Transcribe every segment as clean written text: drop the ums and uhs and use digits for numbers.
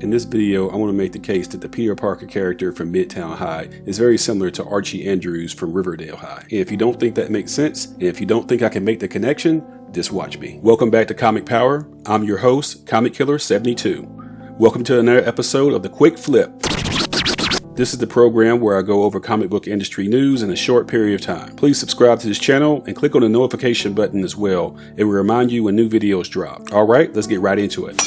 In this video, I want to make the case that the Peter Parker character from Midtown High is very similar to Archie Andrews from Riverdale High. And if you don't think that makes sense, and if you don't think I can make the connection, just watch me. Welcome back to Comic Power. I'm your host, Comic Killer 72. Welcome to another episode of The Quick Flip. This is the program where I go over comic book industry news in a short period of time. Please subscribe to this channel and click on the notification button as well. It will remind you when new videos drop. Alright, let's get right into it.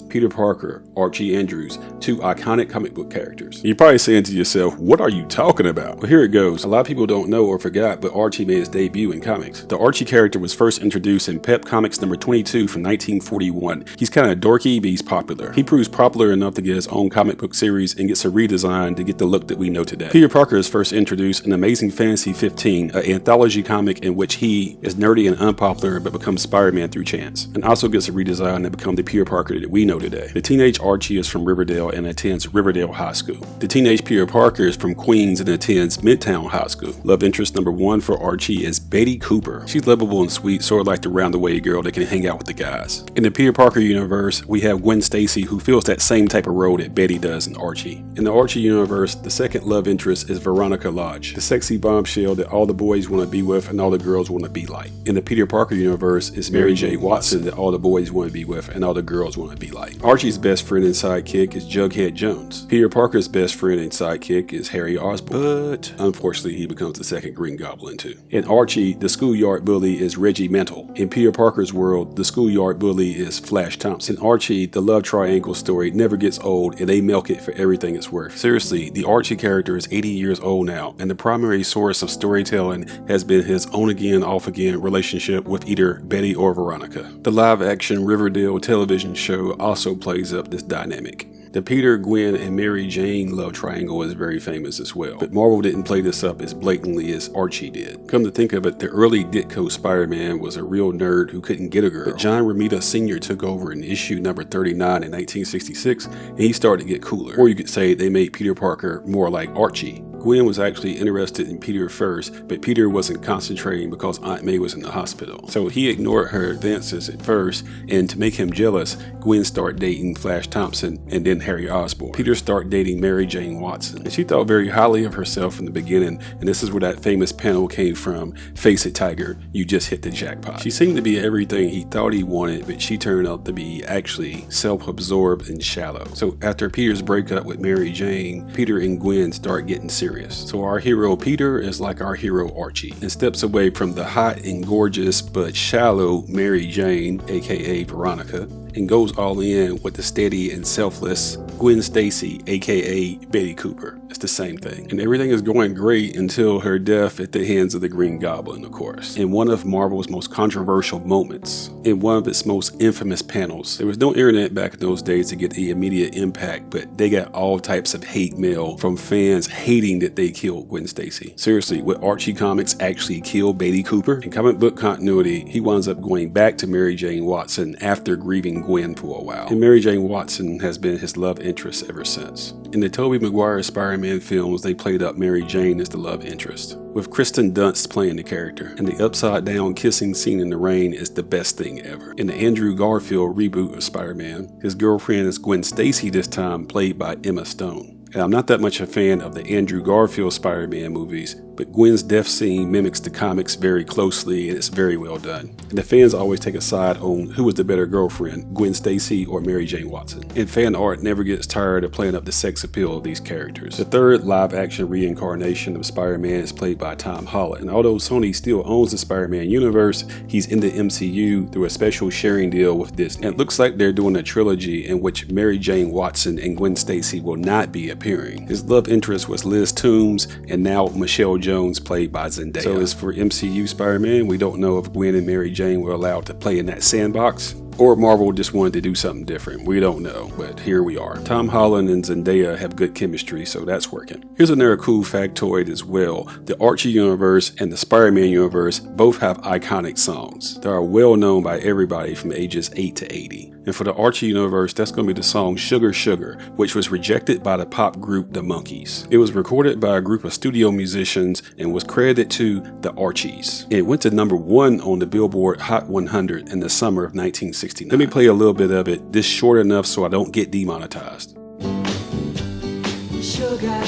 Peter Parker, Archie Andrews, two iconic comic book characters. You're probably saying to yourself, what are you talking about? Well, here it goes. A lot of people don't know or forgot, but Archie made his debut in comics. The Archie character was first introduced in Pep Comics number 22 from 1941. He's kind of dorky, but he's popular. He proves popular enough to get his own comic book series and gets a redesign to get the look that we know today. Peter Parker is first introduced in Amazing Fantasy 15, an anthology comic in which he is nerdy and unpopular but becomes Spider-Man through chance, and also gets a redesign to become the Peter Parker that we know today. The teenage Archie is from Riverdale and attends Riverdale High School. The teenage Peter Parker is from Queens and attends Midtown High School. Love interest number one for Archie is Betty Cooper. She's lovable and sweet, sort of like the round-the-way girl that can hang out with the guys. In the Peter Parker universe, we have Gwen Stacy, who fills that same type of role that Betty does in Archie. In the Archie universe, the second love interest is Veronica Lodge, the sexy bombshell that all the boys want to be with and all the girls want to be like. In the Peter Parker universe is Mary J. Watson that all the boys want to be with and all the girls want to be like. Archie's best friend and sidekick is Jughead Jones. Peter Parker's best friend and sidekick is Harry Osborn, but unfortunately he becomes the second Green Goblin too. In Archie, the schoolyard bully is Reggie Mantle. In Peter Parker's world, the schoolyard bully is Flash Thompson. In Archie, the love triangle story never gets old and they milk it for everything it's worth. Seriously, the Archie character is 80 years old now, and the primary source of storytelling has been his on-again, off-again relationship with either Betty or Veronica. The live-action Riverdale television show also plays up this dynamic. The Peter, Gwen, and Mary Jane love triangle is very famous as well, but Marvel didn't play this up as blatantly as Archie did. Come to think of it, the early Ditko Spider-Man was a real nerd who couldn't get a girl, but John Romita Sr. took over in issue number 39 in 1966, and he started to get cooler. Or you could say they made Peter Parker more like Archie. Gwen was actually interested in Peter first, but Peter wasn't concentrating because Aunt May was in the hospital. So he ignored her advances at first, and to make him jealous, Gwen started dating Flash Thompson and then Harry Osborn. Peter started dating Mary Jane Watson, and she thought very highly of herself from the beginning, and this is where that famous panel came from, "Face it, Tiger, you just hit the jackpot." She seemed to be everything he thought he wanted, but she turned out to be actually self-absorbed and shallow. So after Peter's breakup with Mary Jane, Peter and Gwen start getting serious. So our hero Peter is like our hero Archie and steps away from the hot and gorgeous but shallow Mary Jane, aka Veronica, and goes all in with the steady and selfless Gwen Stacy, aka Betty Cooper. It's the same thing. And everything is going great until her death at the hands of the Green Goblin, of course. In one of Marvel's most controversial moments, in one of its most infamous panels. There was no internet back in those days to get the immediate impact, but they got all types of hate mail from fans hating that they killed Gwen Stacy. Seriously, would Archie Comics actually kill Betty Cooper? In comic book continuity, he winds up going back to Mary Jane Watson after grieving Gwen for a while. And Mary Jane Watson has been his love interest ever since. In the Tobey Maguire Spider-Man films, they played up Mary Jane as the love interest, with Kristen Dunst playing the character, and the upside-down kissing scene in the rain is the best thing ever. In the Andrew Garfield reboot of Spider-Man, his girlfriend is Gwen Stacy, this time played by Emma Stone. And I'm not that much a fan of the Andrew Garfield Spider-Man movies, but Gwen's death scene mimics the comics very closely and it's very well done. And the fans always take a side on who was the better girlfriend, Gwen Stacy or Mary Jane Watson. And fan art never gets tired of playing up the sex appeal of these characters. The third live-action reincarnation of Spider-Man is played by Tom Holland. And although Sony still owns the Spider-Man universe, he's in the MCU through a special sharing deal with Disney. And it looks like they're doing a trilogy in which Mary Jane Watson and Gwen Stacy will not be appearing. His love interest was Liz Toombs, and now Michelle Jones, played by Zendaya. So as for MCU Spider-Man, we don't know if Gwen and Mary Jane were allowed to play in that sandbox, or Marvel just wanted to do something different. We don't know, but here we are. Tom Holland and Zendaya have good chemistry, so that's working. Here's another cool factoid as well. The Archie universe and the Spider-Man universe both have iconic songs that are well known by everybody from ages 8 to 80. And for the Archie universe, that's going to be the song Sugar Sugar, which was rejected by the pop group The Monkees. It was recorded by a group of studio musicians and was credited to the Archies. It went to #1 on the Billboard Hot 100 in the summer of 1969. Let me play a little bit of it, this short enough so I don't get demonetized. Sugar.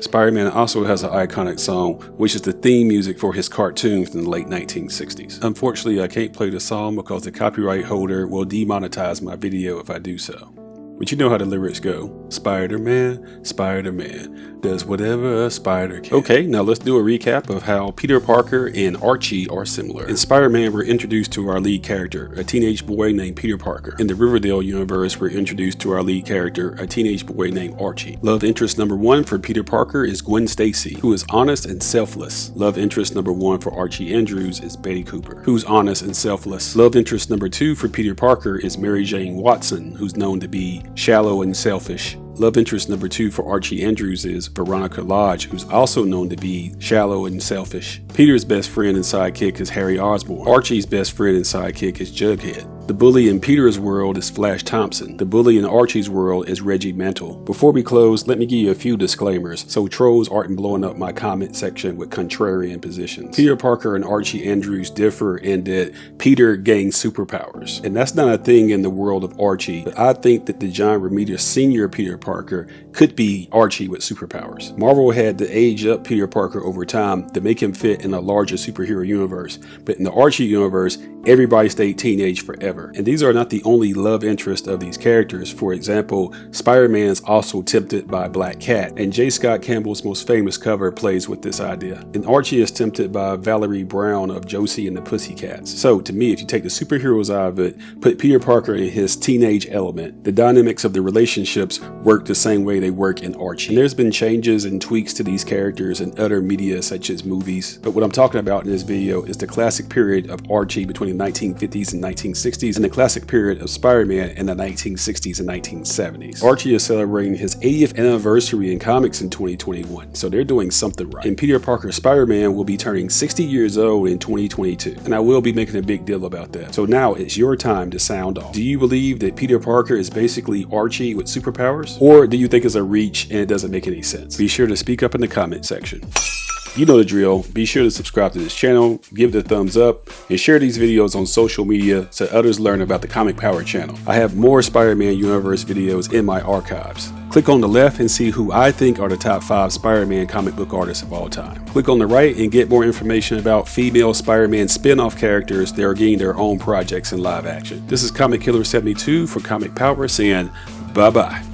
Spider-Man also has an iconic song, which is the theme music for his cartoons in the late 1960s. Unfortunately, I can't play the song because the copyright holder will demonetize my video if I do so. But you know how the lyrics go. Spider-Man, Spider-Man, does whatever a spider can. Okay, now let's do a recap of how Peter Parker and Archie are similar. In Spider-Man, we're introduced to our lead character, a teenage boy named Peter Parker. In the Riverdale universe, we're introduced to our lead character, a teenage boy named Archie. Love interest #1 for Peter Parker is Gwen Stacy, who is honest and selfless. Love interest #1 for Archie Andrews is Betty Cooper, who's honest and selfless. Love interest #2 for Peter Parker is Mary Jane Watson, who's known to be shallow and selfish. Love interest #2 for Archie Andrews is Veronica Lodge, who's also known to be shallow and selfish. Peter's best friend and sidekick is Harry Osborn. Archie's best friend and sidekick is Jughead. The bully in Peter's world is Flash Thompson. The bully in Archie's world is Reggie Mantle. Before we close, let me give you a few disclaimers so trolls aren't blowing up my comment section with contrarian positions. Peter Parker and Archie Andrews differ in that Peter gains superpowers. And that's not a thing in the world of Archie, but I think that the John Romita Sr. Peter Parker could be Archie with superpowers. Marvel had to age up Peter Parker over time to make him fit in a larger superhero universe, but in the Archie universe, everybody stayed teenage forever. And these are not the only love interest of these characters. For example, Spider-Man is also tempted by Black Cat, and J. Scott Campbell's most famous cover plays with this idea. And Archie is tempted by Valerie Brown of Josie and the Pussycats. So to me, if you take the superheroes out of it, put Peter Parker in his teenage element, the dynamics of the relationships work the same way they work in Archie. And there's been changes and tweaks to these characters in other media such as movies, but what I'm talking about in this video is the classic period of Archie between the 1950s and 1960s and the classic period of Spider-Man in the 1960s and 1970s. Archie is celebrating his 80th anniversary in comics in 2021, so they're doing something right. And Peter Parker Spider-Man will be turning 60 years old in 2022, and I will be making a big deal about that. So now it's your time to sound off. Do you believe that Peter Parker is basically Archie with superpowers? Or do you think it's a reach and it doesn't make any sense? Be sure to speak up in the comment section. You know the drill. Be sure to subscribe to this channel, give it a thumbs up, and share these videos on social media so others learn about the Comic Power channel. I have more Spider-Man universe videos in my archives. Click on the left and see who I think are the top 5 Spider-Man comic book artists of all time. Click on the right and get more information about female Spider-Man spin-off characters that are getting their own projects in live action. This is Comic Killer 72 for Comic Power saying bye-bye.